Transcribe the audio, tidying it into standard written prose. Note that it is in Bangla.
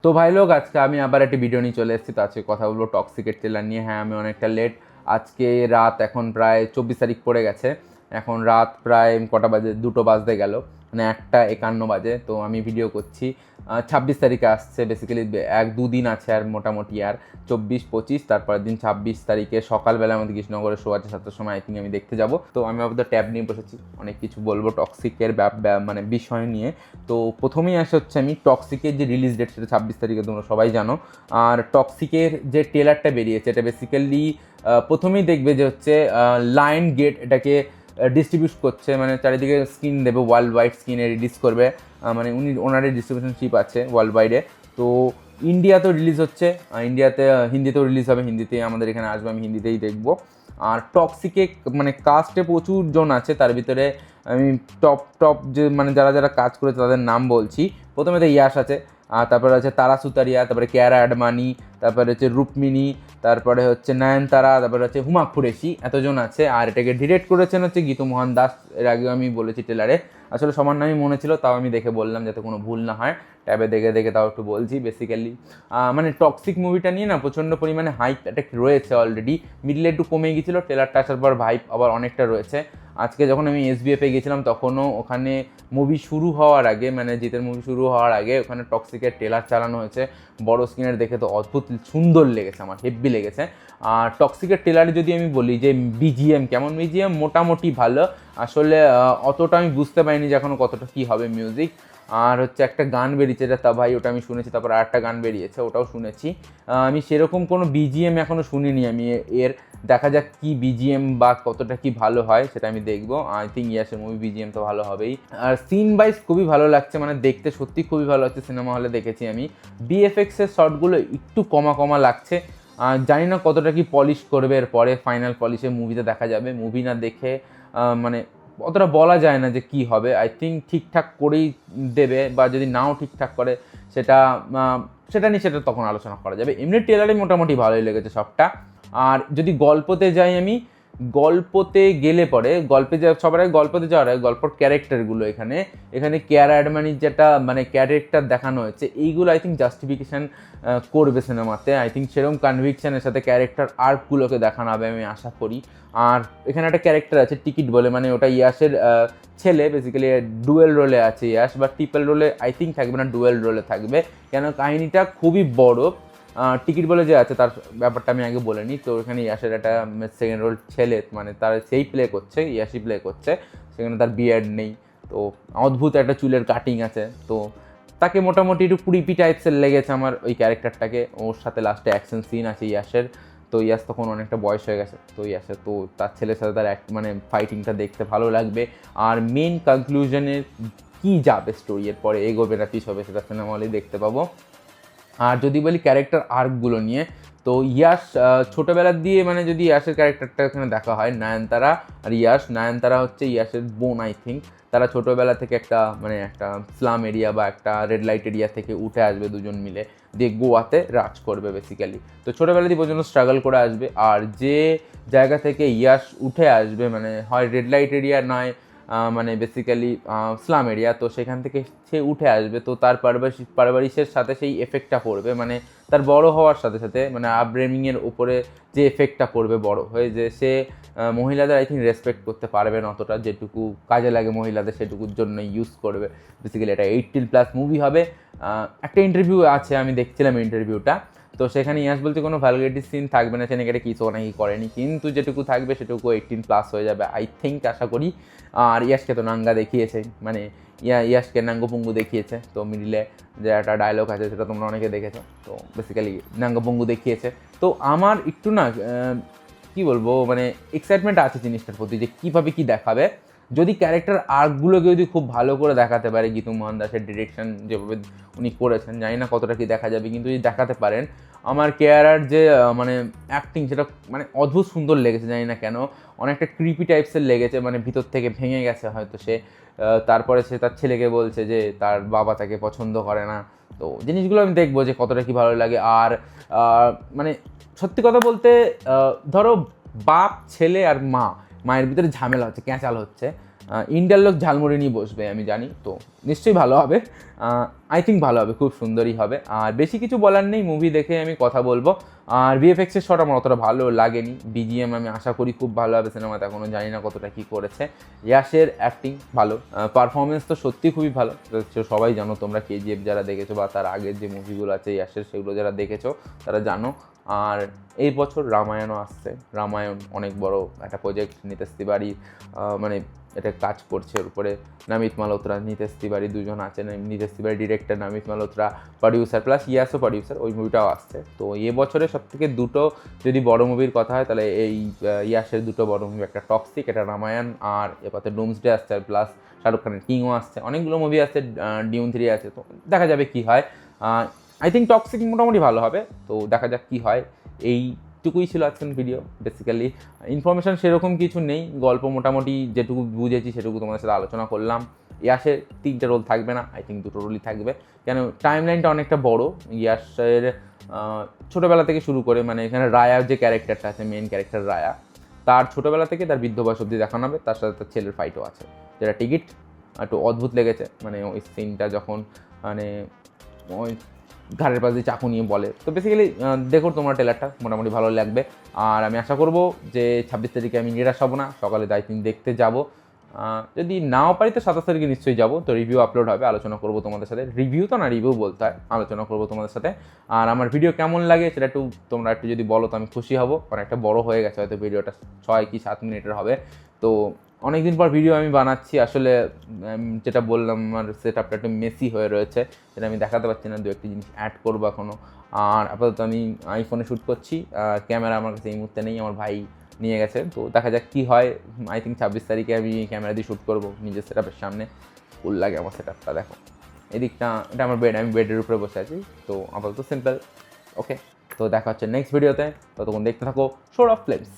তো ভাই লোক, আজকে আমি আবার একটা ভিডিও নিয়ে চলে এসেছি। তো আজকে কথা বলবো টক্সিকের ট্রেলার নিয়ে। হ্যাঁ, আমি অনেকটা লেট। আজকে রাত এখন প্রায় 24 তারিখ পড়ে গেছে। এখন রাত প্রায় কটা বাজে, 2টো বাজতে গেল, মানে 1টা 51 বাজে। তো আমি ভিডিও করছি 26 তারিখে আসছে। বেসিক্যালি 1-2 দিন আছে আর মোটামুটি, আর 24-25 তারপরের দিন 26 তারিখে সকালবেলা আমাদের কৃষ্ণনগরে শো আছে 7টার সময়। আই থিঙ্ক আমি দেখতে যাব। তো আমি আপাতত ট্যাব নিয়ে বসেছি, অনেক কিছু বলবো টক্সিকের মানে বিষয় নিয়ে। তো প্রথমেই আসে হচ্ছে আমি টক্সিকের যে রিলিজ ডেট, সেটা 26 তারিখে, তোমরা সবাই জানো। আর টক্সিকের যে ট্রেলারটা বেরিয়েছে, এটা বেসিক্যালি প্রথমেই দেখবে যে হচ্ছে লায়ন গেট এটাকে ডিস্ট্রিবিউট করছে, মানে চারিদিকে স্ক্রিন দেবে, ওয়ার্ল্ড ওয়াইড স্ক্রিনে রিলিজ করবে। মানে ওনারই ডিস্ট্রিবিউশনশিপ আছে ওয়ার্ল্ড ওয়াইডে। তো ইন্ডিয়াতেও রিলিজ হচ্ছে, ইন্ডিয়াতে হিন্দিতেও রিলিজ হবে, হিন্দিতেই আমাদের এখানে আসবে, আমি হিন্দিতেই দেখবো। আর টক্সিকে মানে কাস্টে প্রচুর জন আছে, তার ভিতরে আমি টপ যে মানে যারা যারা কাজ করেছে তাদের নাম বলছি। প্রথমে তো ইয়াশ আছে, তারপরে হচ্ছে তারা সুতারিয়া, তারপরে কিয়ারা আডবাণী, তারপরে হচ্ছে রুক্মিণী, তারপরে হচ্ছে নয়নতারা, তারপরে হচ্ছে হুমা কুরেশি, এতজন আছে। আর এটাকে ডিরেক্ট করেছেন হচ্ছে গীতু মোহন দাস। এর আগেও আমি বলেছি ট্রেলারে, আসলে সবার নামই মনে ছিল, তাও আমি দেখে বললাম যাতে কোনো ভুল না হয়। ট্যাবে দেখে দেখে তাও একটু বলছি। বেসিক্যালি মানে টক্সিক মুভিটা নিয়ে না প্রচণ্ড পরিমাণে হাইপ অ্যাটাক রয়েছে অলরেডি। মিডলে একটু কমে গিয়েছিল, ট্রেলারটা আসার পর ভাইপ আবার অনেকটা রয়েছে। আজকে যখন আমি SBF গেছিলাম, তখনও ওখানে মুভি শুরু হওয়ার আগে, মানে জিতের মুভি শুরু হওয়ার আগে ওখানে টক্সিকের ট্রেলার চালানো হয়েছে বড় স্ক্রিনের, দেখে তো অদ্ভুত সুন্দর লেগেছে, আমার হেব্বি লেগেছে। আর টক্সিকের ট্রেলারে যদি আমি বলি যে BGM কেমন, BGM মোটামুটি ভালো। আসলে অতটা আমি বুঝতে পারিনি যে এখনও কতটা কী হবে মিউজিক। আর হচ্ছে একটা গান বেরিয়েছে, এটা তা ভাই ওটা আমি শুনেছি, তারপর আর একটা গান বেরিয়েছে ওটাও শুনেছি। আমি সেরকম কোনো BGM এখনও শুনিনি আমি এর। দেখা যাক কি BGM বা কতটা কি ভালো হয়, সেটা আমি দেখবো। I think Yasser movie BGM তো ভালো হবেই। আর সিন ওয়াইজ খুবই ভালো লাগছে, মানে দেখতে সত্যি খুবই ভালো লাগছে। সিনেমা হলে দেখেছি আমি। BFX-এর শটগুলো একটু কমা কমা লাগছে। জানি না কতটা কি পলিশ করবে, এর পরে ফাইনাল পলিশে মুভিতে দেখা যাবে। মুভি না দেখে মানে অতটা বলা যায় না যে কি হবে। আই থিঙ্ক ঠিকঠাক করেই দেবে, বা যদি নাও ঠিকঠাক করে সেটা সেটা তখন আলোচনা করা যাবে। এমনি ট্রেলারে মোটামুটি ভালোই লেগেছে সবটা। আর যদি গল্পতে যাই আমি, গল্পতে গেলে পরে সবার আগে গল্পতে যাওয়ার আগে গল্পর ক্যারেক্টারগুলো এখানে কিয়ারা আডবাণীর যেটা মানে ক্যারেক্টার দেখানো হয়েছে, এইগুলো আই থিঙ্ক জাস্টিফিকেশান করবে সিনেমাতে। আই থিঙ্ক সেরকম কনভিকশনের সাথে ক্যারেক্টার আর্কগুলোকে দেখানো হবে, আমি আশা করি। আর এখানে একটা ক্যারেক্টার আছে টিকিট বলে, মানে ওটা ইয়াসের ছেলে। বেসিক্যালি ডুয়েল রোলে আছে ইয়াস, বা ট্রিপল রোলে আই থিঙ্ক থাকবে না, ডুয়েল রোলে থাকবে। কেন, কাহিনিটা খুবই বড়। টিকিট বলে যে আছে, তার ব্যাপারটা আমি আগে বলে নিই। তো এখানে ইয়াসের একটা সেকেন্ড রোল ছেলে, মানে তার সেই প্লে করছে, ইয়াসই প্লে করছে। সেখানে তার বিয়ার্ড নেই, তো অদ্ভুত একটা চুলের কাটিং আছে। তো তাকে মোটামুটি একটু কুড়িপি টাইপসের লেগেছে আমার ওই ক্যারেক্টারটাকে। ওর সাথে লাস্টে অ্যাকশন সিন আছে ইয়াসের। তো ইয়াস তখন অনেকটা বয়স হয়ে গেছে, তো ইয়াসের তো তার ছেলের সাথে তার মানে ফাইটিংটা দেখতে ভালো লাগবে। আর মেন কনক্লুশনের কী যাবে স্টোরি, এর পরে এগোবে না পিছবে, সেটা সিনেমা হলেই দেখতে পাবো। আর যদি বলি ক্যারেক্টার আর্কগুলো নিয়ে, তো ইয়াশ ছোটোবেলার দিয়ে, মানে যদি ইয়াশের ক্যারেক্টারটা এখানে দেখা হয়, নয়নতারা আর ইয়াশ। নয়নতারা হচ্ছে ইয়াশের বোন আই থিঙ্ক। তারা ছোটোবেলা থেকে একটা স্লাম এরিয়া বা একটা রেড লাইট এরিয়া থেকে উঠে আসবে দুজন মিলে, দিয়ে গোয়াতে রাজ করবে বেসিক্যালি। তো ছোটোবেলা দিয়ে পর্যন্ত স্ট্রাগল করে আসবে। আর যে জায়গা থেকে ইয়াশ উঠে আসবে, মানে হয় রেড লাইট এরিয়া, নয় মানে বেসিক্যালি স্লাম এরিয়া, তো সেখান থেকে সে উঠে আসবে। তো তার পারিবারিকের সাথে সেই এফেক্টটা পড়বে, মানে তার বড় হওয়ার সাথে সাথে, মানে আপব্রিঙ্গিংয়ের উপরে যে এফেক্টটা পড়বে বড় হয়ে, যে সে মহিলাদের আই থিঙ্ক রেসপেক্ট করতে পারবে না অতটা, যেটুকু কাজে লাগে মহিলাদের সেটুকুর জন্য ইউজ করবে। বেসিক্যালি এটা 18+ মুভি হবে। একটা ইন্টারভিউ আছে, আমি দেখছিলাম ইন্টারভিউটা। তো সেখানে ইয়াস বলছে কোনো ভ্যালগারিটি সিন থাকবে না, সেখানে এটা কিছু নাকি করেনি, কিন্তু যেটুকু থাকবে সেটুকু 18+ হয়ে যাবে আই থিঙ্ক, আশা করি। আর ইয়াসকে তো নাঙ্গা দেখিয়েছে, মানে ইয়াসকে নাঙ্গপুঙ্গু দেখিয়েছে। তো মিডিলে যে একটা ডায়লগ আছে, সেটা তোমরা অনেকে দেখেছো। তো বেসিক্যালি নাঙ্গপুঙ্গু দেখিয়েছে। তো আমার একটু না কী বলবো, মানে এক্সাইটমেন্ট আছে জিনিসটার প্রতি, যে কীভাবে কী দেখাবে। যদি ক্যারেক্টার আর্কগুলোকে যদি খুব ভালো করে দেখাতে পারে, গীতু মোহন দাসের ডিরেকশন যেভাবে উনি করেছেন, জানি না কতটা কি দেখা যাবে, কিন্তু যদি দেখাতে পারেন, আমার কেয়ারার যে মানে অ্যাক্টিং, সেটা মানে অদ্ভুত সুন্দর লেগেছে। জানি না কেন, অনেকটা ক্রিপি টাইপসের লেগেছে, মানে ভিতর থেকে ভেঙে গেছে হয়তো সে। তারপরে সে তার ছেলেকে বলছে যে তার বাবা তাকে পছন্দ করে না। তো জিনিসগুলো আমি দেখবো যে কতটা কি ভালো লাগে। আর মানে সত্যি কথা বলতে, ধরো বাপ ছেলে আর মায়ের ভিতরে ঝামেলা হচ্ছে, ক্যাঁচাল হচ্ছে, ইন্ডিয়ার লোক ঝালমুড়ি নিয়ে বসবে আমি জানি, তো নিশ্চয়ই ভালো হবে। আই থিঙ্ক ভালো হবে, খুব সুন্দরই হবে। আর বেশি কিছু বলার নেই, মুভি দেখে আমি কথা বলবো। আর ভিএফএক্সের শট আমার অতটা ভালো লাগেনি, বিজিএম আমি আশা করি খুব ভালো হবে সিনেমাতে, এখনও জানি না কতটা কী করেছে। ইয়াশের অ্যাক্টিং ভালো, পারফরমেন্স তো সত্যি খুবই ভালো। তো সবাই জানো তোমরা কেজিএফ যারা দেখেছো বা তার আগের যে মুভিগুলো আছে ইয়াশের, সেগুলো যারা দেখেছো তারা জানো। আর এই বছর রামায়ণও আসছে, রামায়ণ অনেক বড় একটা প্রজেক্ট, নিতেশ তিওয়ারি মানে এটা কাজ করছে ওর উপরে। নামিত মালহোত্রা, নিতেশ তিওয়ারি দুজন আছেন, Nitesh Tiwari director, নামিত Malhotra producer, plus ইয়াসও producer, ওই মুভিটাও আসছে। তো এ বছরে সবথেকে দুটো যদি বড় মুভির কথা হয় তাহলে এই ইয়াসের দুটো বড় মুভি, একটা টক্সিক, একটা রামায়ণ, আর এপাতে ডুমসডে আসছে, আর প্লাস শাহরুখ খানের কিংও আসছে, অনেকগুলো মুভি আসছে, ডিউন 3 আছে। তো দেখা যাবে কী হয়। আই থিঙ্ক টক্সিক মোটামুটি ভালো হবে, তো দেখা যাক কী হয়। এইটুকুই ছিল আজকের ভিডিও। বেসিক্যালি ইনফরমেশান সেরকম কিছু নেই, গল্প মোটামুটি যেটুকু বুঝেছি সেটুকু তোমাদের সাথে আলোচনা করলাম। ইয়াসের 3টে রোল থাকবে না, আই থিঙ্ক 2টো রোলই থাকবে, কেন টাইম লাইনটা অনেকটা বড়। ইয়াসের ছোটোবেলা থেকে শুরু করে, মানে এখানে রায়ার যে ক্যারেক্টারটা আছে, মেন ক্যারেক্টার রায়া, তার ছোটোবেলা থেকে তার বৃদ্ধ বয়স অবধি দেখানো হবে, তার সাথে তার ছেলের ফাইটও আছে, যেটা টিকিট একটু অদ্ভুত লেগেছে। মানে ওই সিনটা যখন মানে ওই ঘাড়ের পাশ দিয়ে চাকু নিয়ে বলে, তো বেসিক্যালি দেখো তোমার ট্রেলারটা, মোটামুটি ভালো লাগবে। আর আমি আশা করবো যে 26 তারিখে আমি নিরাশ হব না, সকালে দায়িত্ব দেখতে যাব। যদি নাও পারি তো 27 তারিখে নিশ্চয়ই যাবো। তো রিভিউ আপলোড হবে, আলোচনা করবো তোমাদের সাথে। রিভিউ তো না, রিভিউ বলতে হয়, আলোচনা করবো তোমাদের সাথে। আর আমার ভিডিও কেমন লাগে সেটা তোমরা একটু যদি বলো তো আমি খুশি হব। অনেকটা বড় হয়ে গেছে হয়তো ভিডিওটা, 6 কি 7 মিনিটের হবে। তো অনেকদিন পর ভিডিও আমি বানাচ্ছি, আসলে যেটা বললাম আমার সেট আপটা একটু মেসি হয়ে রয়েছে, সেটা আমি দেখাতে পারছি না, 2-1টি জিনিস অ্যাড করবো এখনও। আর আপাতত আমি আইফোনে শ্যুট করছি, ক্যামেরা আমার কাছে এই মুহূর্তে নেই, আমার ভাই নিয়ে গেছে। তো দেখা যাক কী হয়। আই থিঙ্ক 26 তারিখে আমি ক্যামেরা দিয়ে শ্যুট করবো নিজের সেট আপের সামনে। ফুল লাগে আমার সেট আপটা, দেখো এদিকটা, এটা আমার বেড, আমি বেডের উপরে বসে আছি। তো আপাতত সিম্পল, ওকে। তো দেখা হচ্ছে নেক্সট ভিডিওতে, ততক্ষণ দেখতে থাকো শো অফ ফ্লেমস।